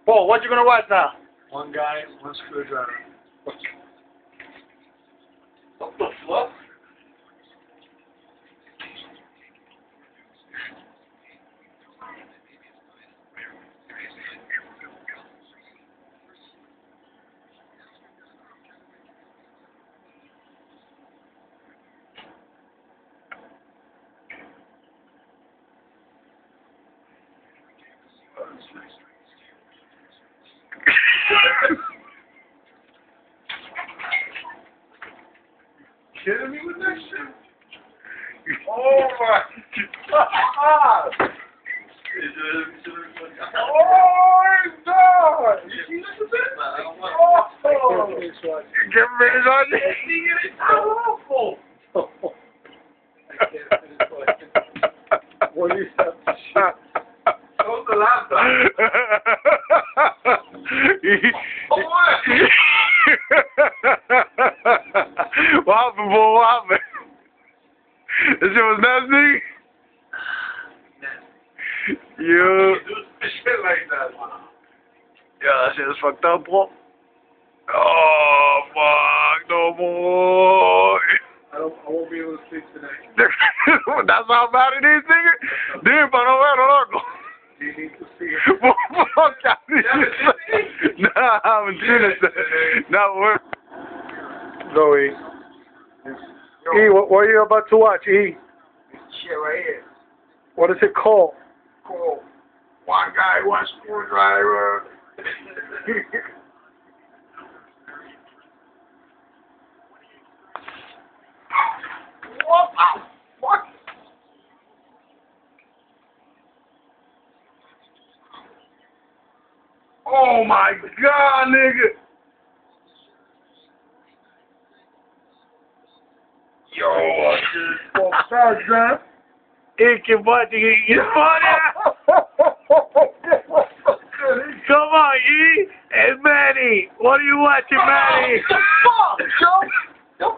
Paul, what you gonna watch now? One guy, one screwdriver. What the fuck? Kidding me with that shit? Oh my god! Oh god! Oh! Get rid of all this. It's awful! What do you have to shoot? Close the laptop. What happened, boy? What happened? This shit was nasty? You. Do shit like that. Yeah, that shit is fucked up, bro. Oh, fuck. No more. I won't be able to sleep tonight. That's how bad it is, nigga? Dime para no verlo, loco. You need to see it. Fuck that shit. Nah, I haven't seen it. Nah, we're... Go, E. E, what are you about to watch, E? This shit right here. What is it called? Cool. One guy, one screwdriver. What the fuck? Oh my god, nigga! Yo, what the fuck that, John? E, que bote, que foda! Come on, E! It's Manny! What are you watching, Manny? What the fuck, Joe?